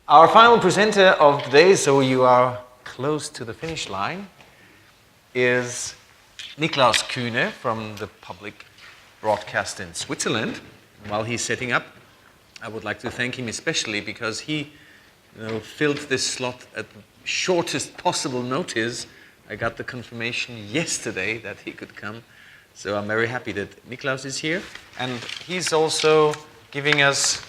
Our final presenter of today, so you are close to the finish line, is Niklaus Kühne from the public broadcast in Switzerland. While he's setting up, I would like to thank him especially because he filled this slot at the shortest possible notice. I got the confirmation yesterday that he could come, so I'm very happy that Niklaus is here. And he's also giving us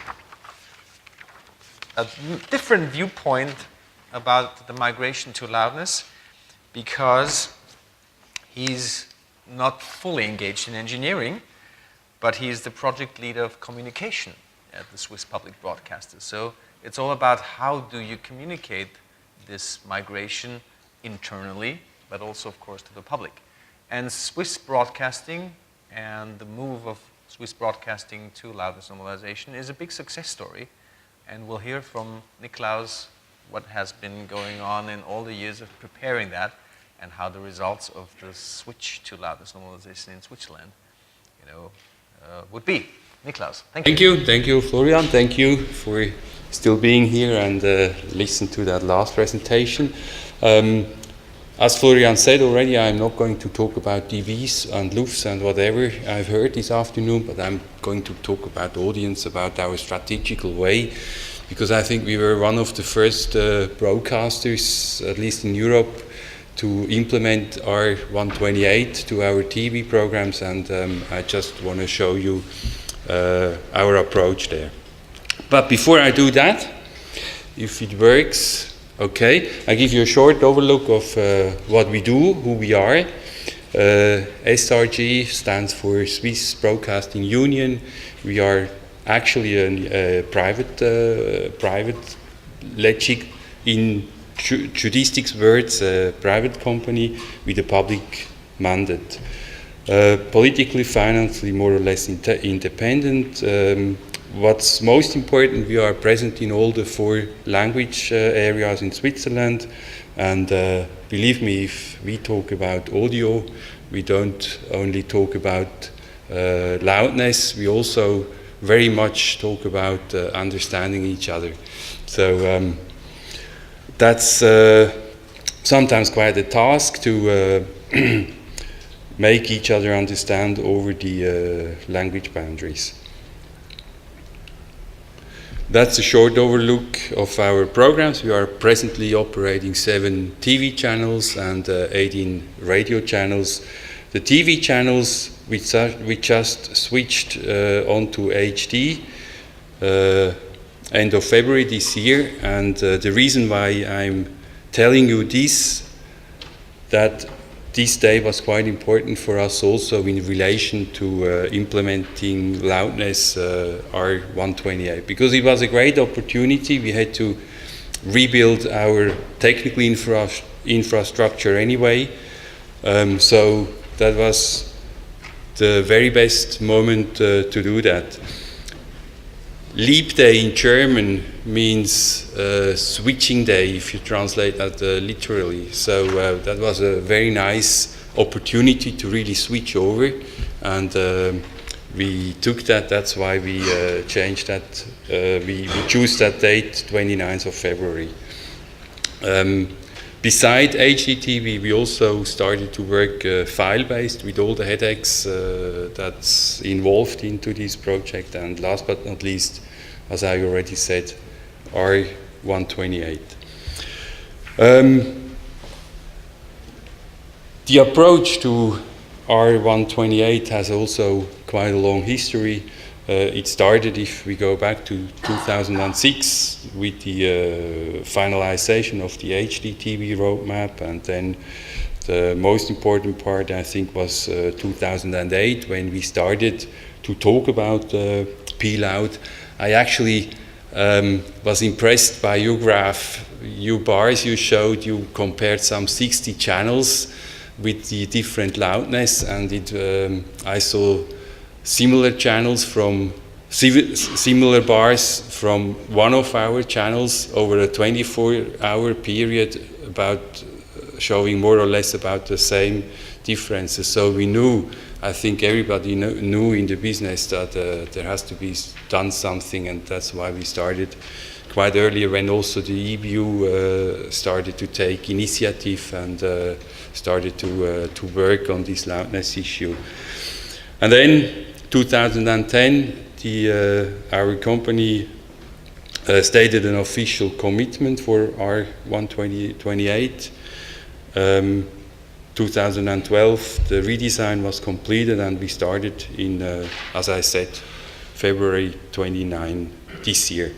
a different viewpoint about the migration to loudness, because he's not fully engaged in engineering, but he is the project leader of communication at the Swiss Public Broadcasters. So it's all about how do you communicate this migration internally, but also, of course, to the public. And Swiss broadcasting and the move of Swiss broadcasting to loudness normalization is a big success story. And we'll hear from Niklaus what has been going on in all the years of preparing that and how the results of the switch to loudness normalization in Switzerland, would be. Niklaus, thank you. Thank you, Florian. Thank you for still being here and listen to that last presentation. As Florian said already, I'm not going to talk about TVs and LUFs and whatever I've heard this afternoon, but I'm going to talk about the audience, about our strategical way, because I think we were one of the first broadcasters, at least in Europe, to implement R128 to our TV programs, and I just want to show you our approach there. But before I do that, if it works, okay, I give you a short overlook of what we do, who we are. SRG stands for Swiss Broadcasting Union. We are actually a private, in juridics words, a private company with a public mandate. Politically, financially, more or less independent. What's most important, we are present in all the 4 language areas in Switzerland, and believe me, if we talk about audio, we don't only talk about loudness, we also very much talk about understanding each other. So that's sometimes quite a task to make each other understand over the language boundaries. That's a short overlook of our programs. We are presently operating 7 TV channels and 18 radio channels. The TV channels, we just switched onto HD end of February this year, and the reason why I'm telling you this, that this day was quite important for us also in relation to implementing loudness R128, because it was a great opportunity. We had to rebuild our technical infrastructure anyway, so that was the very best moment to do that. Leap day in German means switching day, if you translate that literally. So that was a very nice opportunity to really switch over, and we took that. That's why we changed that. We chose that date, 29th of February. Beside HDTV, we also started to work file-based with all the headaches that's involved into this project, and last but not least, as I already said, R128. The approach to R128 has also quite a long history. It started, if we go back to 2006, with the finalization of the HDTV roadmap, and then the most important part, I think, was 2008, when we started to talk about P-Loud. I actually was impressed by your graph, your bars you showed. You compared some 60 channels with the different loudness, and I saw similar channels from similar bars from one of our channels over a 24-hour period, about showing more or less about the same differences. So we knew, I think everybody knew in the business that there has to be done something, and that's why we started quite earlier when also the EBU started to take initiative and started to work on this loudness issue. And then 2010, our company stated an official commitment for R128. 2012, the redesign was completed and we started in, as I said, February 29 this year.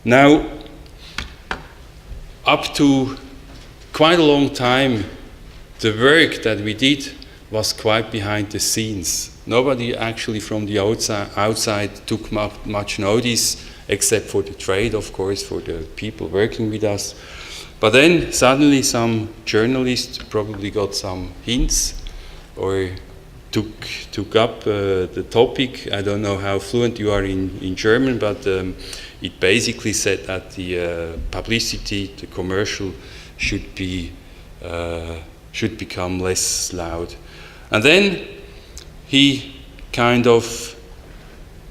Now, up to quite a long time, the work that we did was quite behind the scenes. Nobody actually from the outside took much notice, except for the trade, of course, for the people working with us. But then suddenly some journalists probably got some hints or took up the topic. I don't know how fluent you are in German, but it basically said that the publicity, the commercial, should become less loud. And then he kind of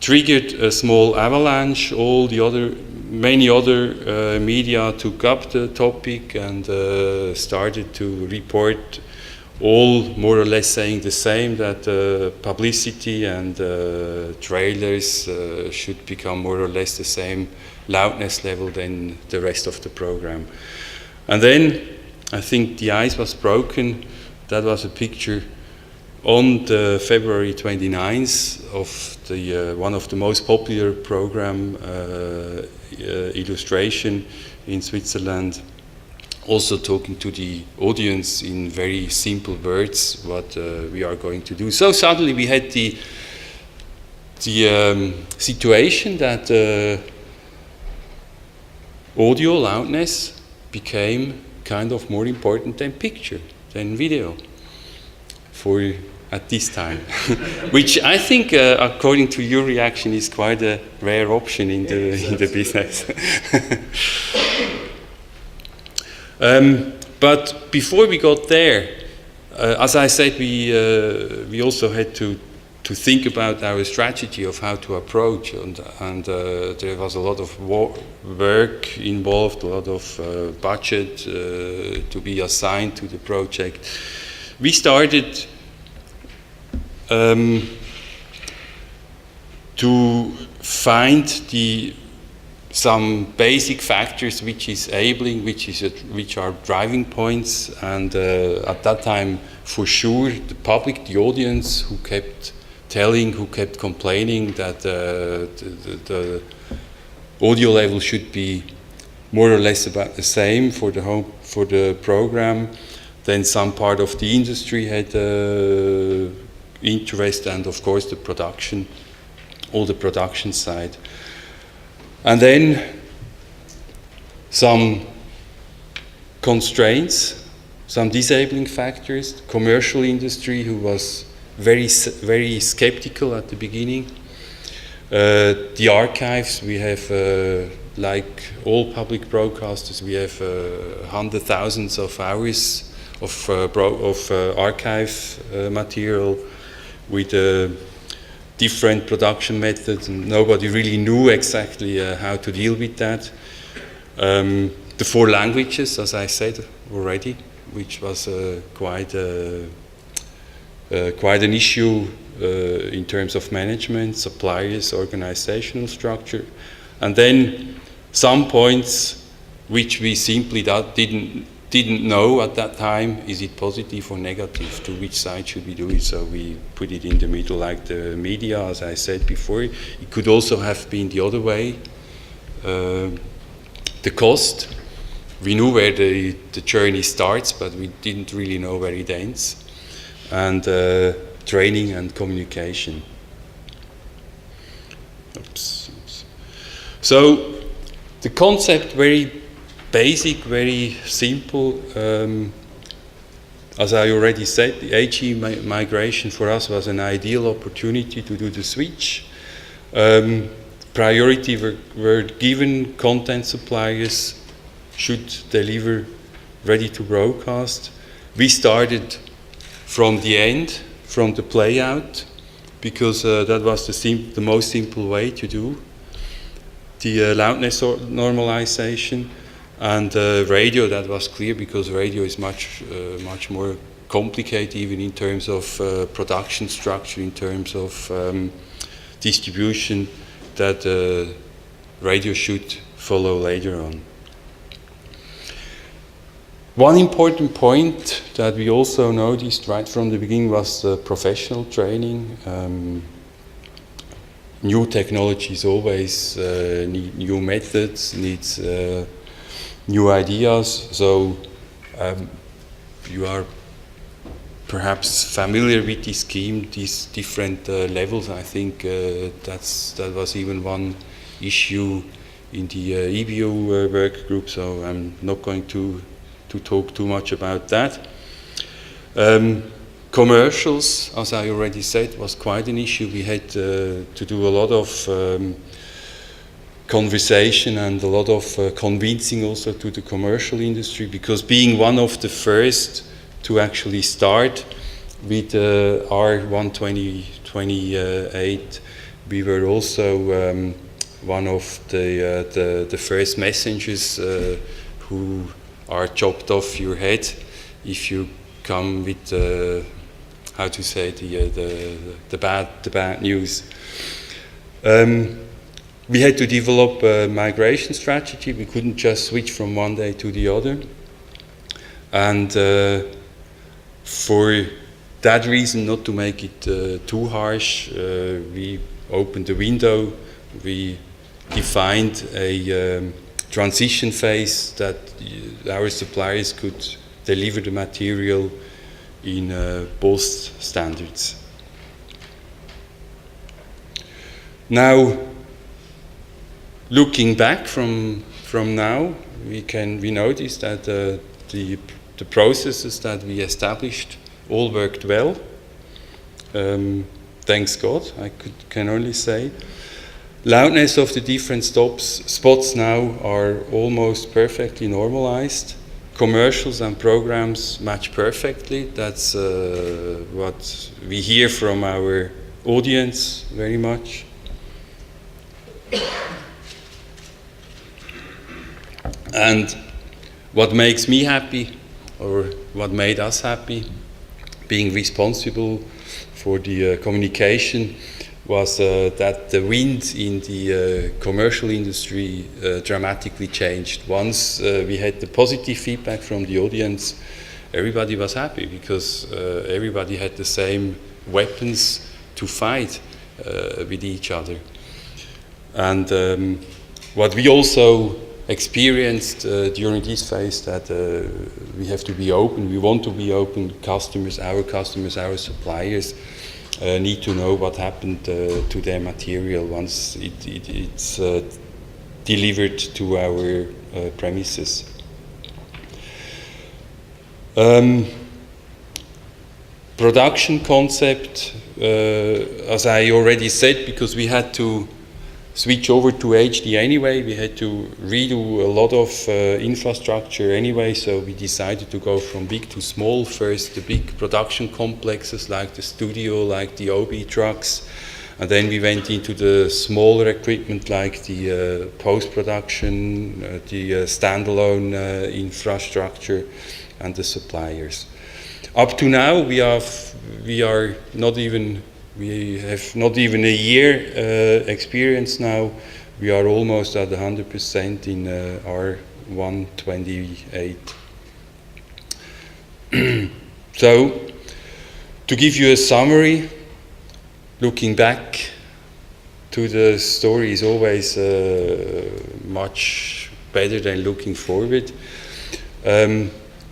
triggered a small avalanche. Many other media took up the topic and started to report, all more or less saying the same, that publicity and trailers should become more or less the same loudness level than the rest of the program. And then I think the ice was broken. That was a picture on the February 29th of the one of the most popular program illustration in Switzerland, also talking to the audience in very simple words what we are going to do. So suddenly we had the situation that audio loudness became kind of more important than picture, than video at this time, which I think, according to your reaction, is quite a rare option in the business. But before we got there, as I said, we also had to think about our strategy of how to approach, and there was a lot of work involved, a lot of budget to be assigned to the project. We started to find some basic factors which are driving points, and at that time, for sure, the public, the audience, who kept complaining that the audio level should be more or less about the same for the program. Then some part of the industry had interest, and of course the production, all the production side. And then some constraints, some disabling factors, commercial industry who was very skeptical at the beginning. The archives, we have, like all public broadcasters, we have hundreds of thousands of hours of archive material with different production methods, and nobody really knew exactly how to deal with that. The 4 languages, as I said already, which was quite an issue in terms of management, suppliers, organizational structure, and then some points which we simply didn't know at that time. Is it positive or negative? To which side should we do it? So we put it in the middle, like the media, as I said before. It could also have been the other way. The cost. We knew where the journey starts, but we didn't really know where it ends. And training and communication. Oops. So the concept, very basic, very simple. As I already said, the AG migration for us was an ideal opportunity to do the switch. Priority were given, content suppliers should deliver ready to broadcast. We started from the end, from the play out, because that was the most simple way to do. the loudness normalization, and radio, that was clear because radio is much more complicated, even in terms of production structure, in terms of distribution, that radio should follow later on. One important point that we also noticed right from the beginning was professional training. New technologies always need new methods, needs new ideas. So you are perhaps familiar with this scheme, these different levels. I think that was even one issue in the EBU work group. So I'm not going to talk too much about that. Commercials, as I already said, was quite an issue. We had to do a lot of conversation and a lot of convincing also to the commercial industry, because being one of the first to actually start with R128, we were also one of the first messengers who are chopped off your head if you come with how to say the bad news. We had to develop a migration strategy. We couldn't just switch from one day to the other, and for that reason, not to make it too harsh, we opened the window. We defined a transition phase that our suppliers could deliver the material in both standards. Now, looking back from now, we notice that the processes that we established all worked well. Thanks God, I can only say. Loudness of the different spots now are almost perfectly normalized. Commercials and programs match perfectly. That's what we hear from our audience very much. And what makes me happy, or what made us happy, being responsible for the communication, was that the wind in the commercial industry dramatically changed. Once we had the positive feedback from the audience, everybody was happy, because everybody had the same weapons to fight with each other. And what we also experienced during this phase, that we have to be open. We want to be open. Customers, our suppliers need to know what happened to their material once it's delivered to our premises. Production concept, as I already said, because we had to switch over to HD anyway, we had to redo a lot of infrastructure anyway, so we decided to go from big to small. First the big production complexes like the studio, like the OB trucks, and then we went into the smaller equipment like the post-production, the standalone infrastructure, and the suppliers. Up to now we have not even a year experience now. We are almost at 100% in R128. So, to give you a summary, looking back to the story is always much better than looking forward.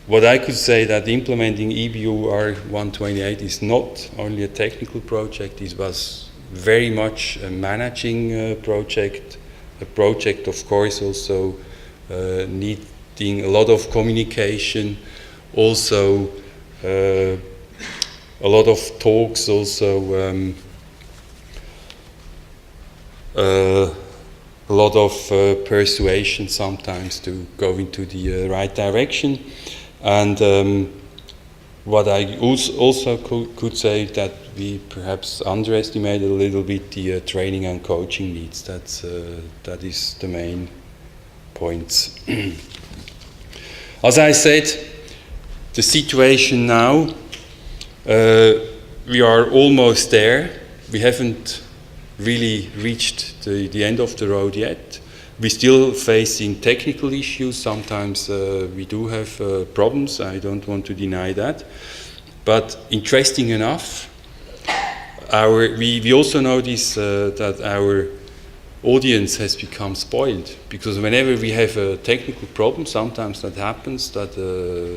What I could say, that implementing EBU R128 is not only a technical project, it was very much a managing project, a project of course also needing a lot of communication, also a lot of talks, also a lot of persuasion sometimes to go into the right direction. And What I also could say that we perhaps underestimated a little bit the training and coaching needs. That is the main points. As I said, the situation now, we are almost there. We haven't really reached the end of the road yet. We're still facing technical issues. Sometimes we do have problems. I don't want to deny that. But interesting enough, we also notice that our audience has become spoiled, because whenever we have a technical problem, sometimes that happens, that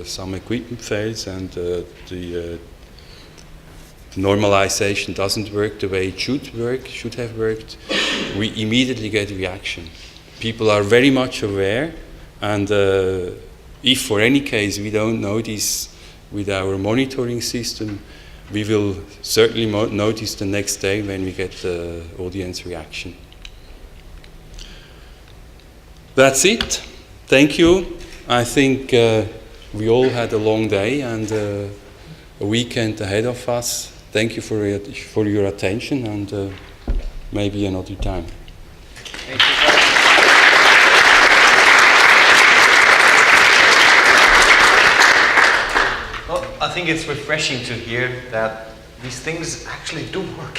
some equipment fails and the normalization doesn't work the way it should have worked, we immediately get a reaction. People are very much aware, and if for any case we don't know this with our monitoring system, we will certainly notice the next day when we get the audience reaction. That's it. Thank you. I think we all had a long day and a weekend ahead of us. Thank you for your attention, and maybe another time. Thank you. Well, I think it's refreshing to hear that these things actually do work.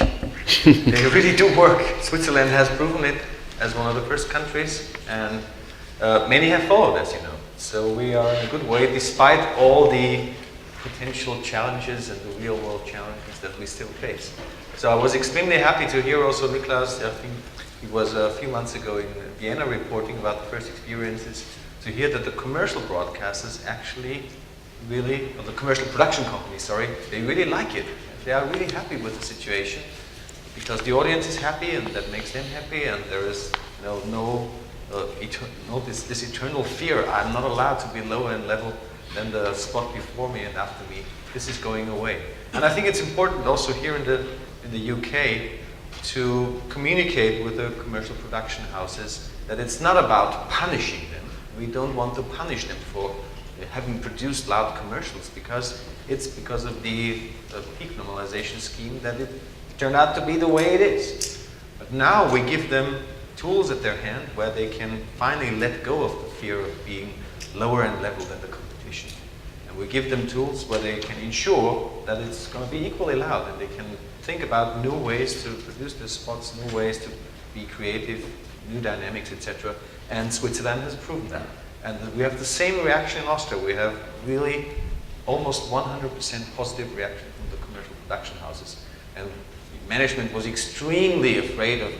They really do work. Switzerland has proven it as one of the first countries, and many have followed, as you know. So we are in a good way, despite all the potential challenges and the real world challenges that we still face. So I was extremely happy to hear also Niklaus. I think he was a few months ago in Vienna reporting about the first experiences, to hear that the commercial broadcasters actually really, or the commercial production companies, sorry, they really like it. They are really happy with the situation, because the audience is happy and that makes them happy, and there is this eternal fear. I'm not allowed to be lower in level than the spot before me and after me. This is going away. And I think it's important also here in the UK to communicate with the commercial production houses that it's not about punishing them. We don't want to punish them for having produced loud commercials, because it's because of the peak normalization scheme that it turned out to be the way it is. But now we give them tools at their hand where they can finally let go of the fear of being lower in level than the competition. And we give them tools where they can ensure that it's going to be equally loud, and they can think about new ways to produce their spots, new ways to be creative, new dynamics, etc. And Switzerland has proven that. And we have the same reaction in Austria. We have really almost 100% positive reaction from the commercial production houses. And management was extremely afraid of,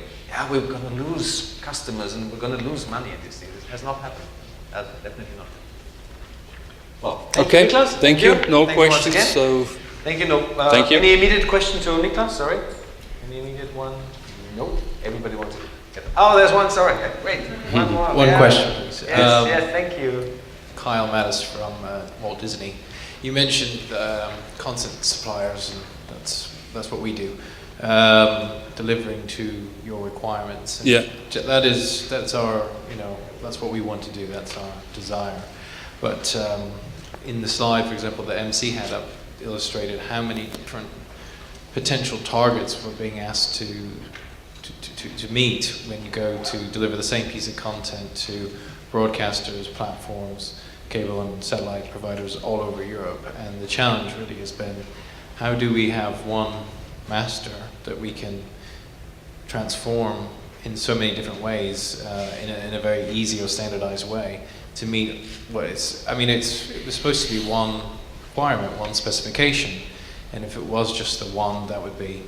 we're going to lose customers and we're going to lose money at this thing. It has not happened. Definitely not. Well, thank you. No questions. So thank you. Thank you. Any immediate question to Niklaus? Sorry. Any immediate one? Nope. Everybody wants to get. Oh, there's one. Sorry. Great. One more. One question. Yes, thank you. Kyle Mattis from Walt Disney. You mentioned content suppliers, and that's what we do. Delivering to your requirements. And yeah. That's our, that's what we want to do. That's our desire. But in the slide, for example, that MC had up illustrated how many different potential targets we're being asked to meet when you go to deliver the same piece of content to broadcasters, platforms, cable and satellite providers all over Europe. And the challenge really has been, how do we have one master that we can transform in so many different ways in a very easy or standardized way to meet what is, it was supposed to be one requirement, one specification, and if it was just the one, that would be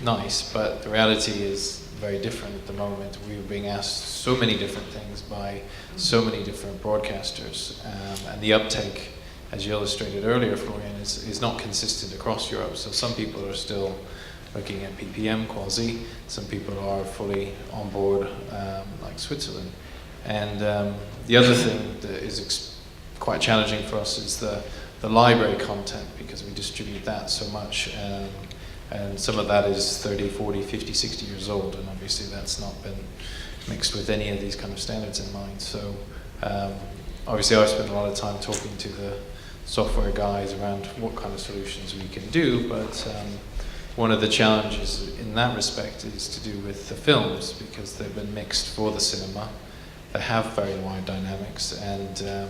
nice, but the reality is very different at the moment. We were being asked so many different things by so many different broadcasters, and the uptake, as you illustrated earlier, Florian, is not consistent across Europe. So some people are still looking at PPM quasi, some people are fully on board, like Switzerland. And the other thing that is quite challenging for us is the library content, because we distribute that so much. And some of that is 30, 40, 50, 60 years old, and obviously that's not been mixed with any of these kind of standards in mind. So obviously I spend a lot of time talking to software guys around what kind of solutions we can do, but one of the challenges in that respect is to do with the films, because they've been mixed for the cinema. They have very wide dynamics, and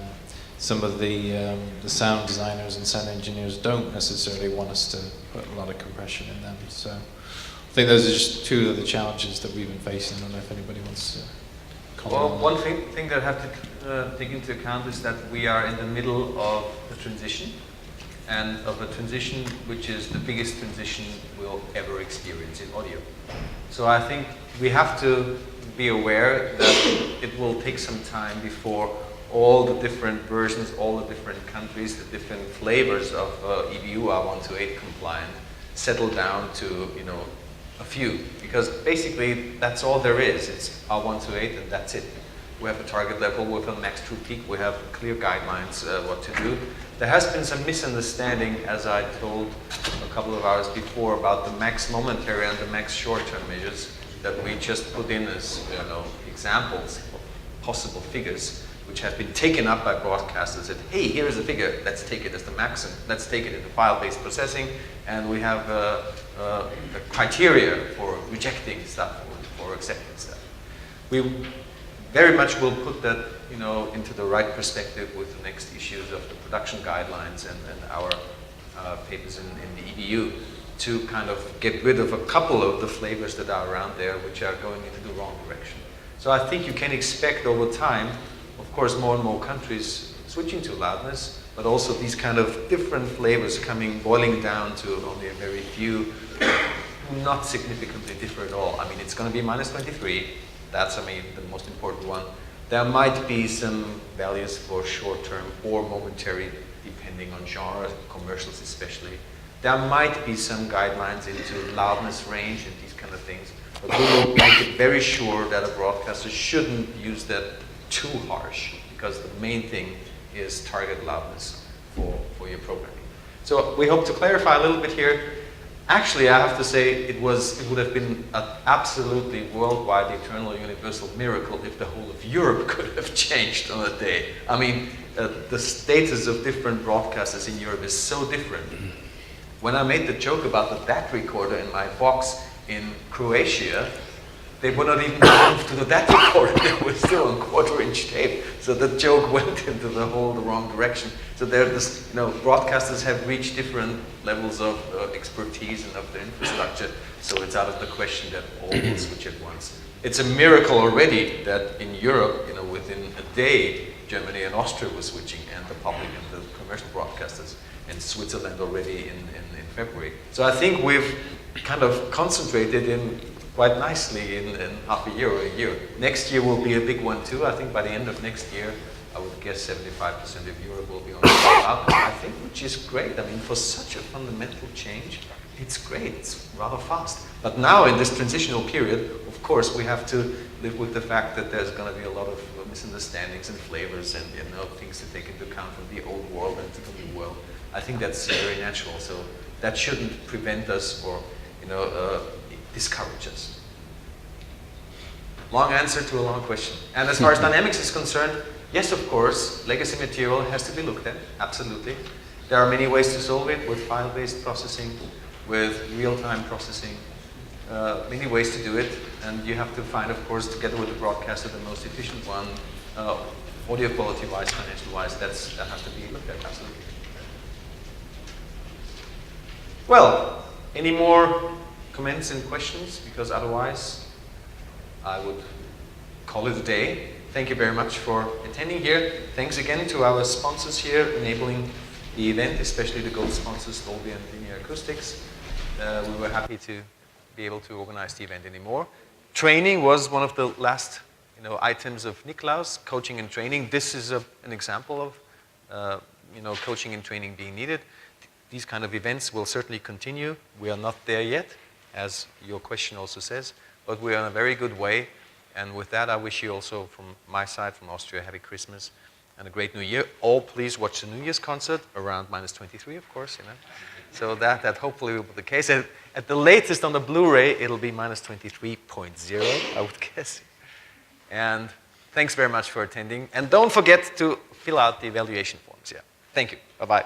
some of the sound designers and sound engineers don't necessarily want us to put a lot of compression in them. So I think those are just two of the challenges that we've been facing. I don't know if anybody wants to comment on that. One thing that I have to take into account is that we are in the middle of a transition, and of a transition which is the biggest transition we'll ever experience in audio. So I think we have to be aware that it will take some time before all the different versions, all the different countries, the different flavors of EBU R128 compliant settle down to, you know, a few, because basically that's all there is. It's R128 and that's it. We have a target level with a max true peak. We have clear guidelines what to do. There has been some misunderstanding, as I told a couple of hours before, about the max momentary and the max short-term measures that we just put in as, you know, examples of possible figures, which have been taken up by broadcasters. That, hey, here is a figure. Let's take it as the max, and let's take it into file-based processing, and we have a criteria for rejecting stuff or accepting stuff. We very much will put that, you know, into the right perspective with the next issues of the production guidelines and our papers in the EBU, to kind of get rid of a couple of the flavors that are around there which are going into the wrong direction. So I think you can expect over time, of course, more and more countries switching to loudness, but also these kind of different flavors boiling down to only a very few, not significantly differ at all. I mean, it's going to be minus 23. That's, I mean, the most important one. There might be some values for short-term or momentary, depending on genre, commercials especially. There might be some guidelines into loudness range and these kind of things, but we will make it very sure that a broadcaster shouldn't use that too harsh, because the main thing is target loudness for your programming. So we hope to clarify a little bit here. Actually, I have to say it would have been an absolutely worldwide, eternal, universal miracle if the whole of Europe could have changed on a day. I mean, the status of different broadcasters in Europe is so different. When I made the joke about the DAT recorder in my box in Croatia, they would not even move to the DAT recorder. They were still on quarter-inch tape. So the joke went into the wrong direction. So there, broadcasters have reached different levels of expertise and of the infrastructure. So it's out of the question that all will switch at once. It's a miracle already that in Europe, within a day, Germany and Austria were switching, and the public and the commercial broadcasters, and Switzerland already in February. So I think we've kind of concentrated in quite nicely in half a year or a year. Next year will be a big one too. I think by the end of next year, I would guess 75% of Europe will be on the cloud, I think, which is great. I mean, for such a fundamental change, it's great. It's rather fast. But now in this transitional period, of course, we have to live with the fact that there's going to be a lot of misunderstandings and flavors and things to take into account from the old world and to the new world. I think that's very natural. So that shouldn't prevent us or discourage us. Long answer to a long question. And as far as dynamics is concerned, yes, of course, legacy material has to be looked at, absolutely. There are many ways to solve it with file-based processing, with real-time processing, many ways to do it. And you have to find, of course, together with the broadcaster, the most efficient one, audio quality-wise, financial-wise, that has to be looked at, absolutely. Well, any more comments and questions? Because otherwise, I would call it a day. Thank you very much for attending here. Thanks again to our sponsors here enabling the event, especially the gold sponsors, Dolby and Linear Acoustics. We were happy to be able to organize the event anymore. Training was one of the last items of Niklaus, coaching and training. This is an example of coaching and training being needed. These kind of events will certainly continue. We are not there yet, as your question also says, but we are in a very good way. And with that, I wish you also from my side, from Austria, happy Christmas and a great New Year. All please watch the New Year's concert around -23, of course. So that hopefully will be the case. At the latest on the Blu-ray, it'll be -23.0, I would guess. And thanks very much for attending. And don't forget to fill out the evaluation forms. Yeah. Thank you. Bye-bye.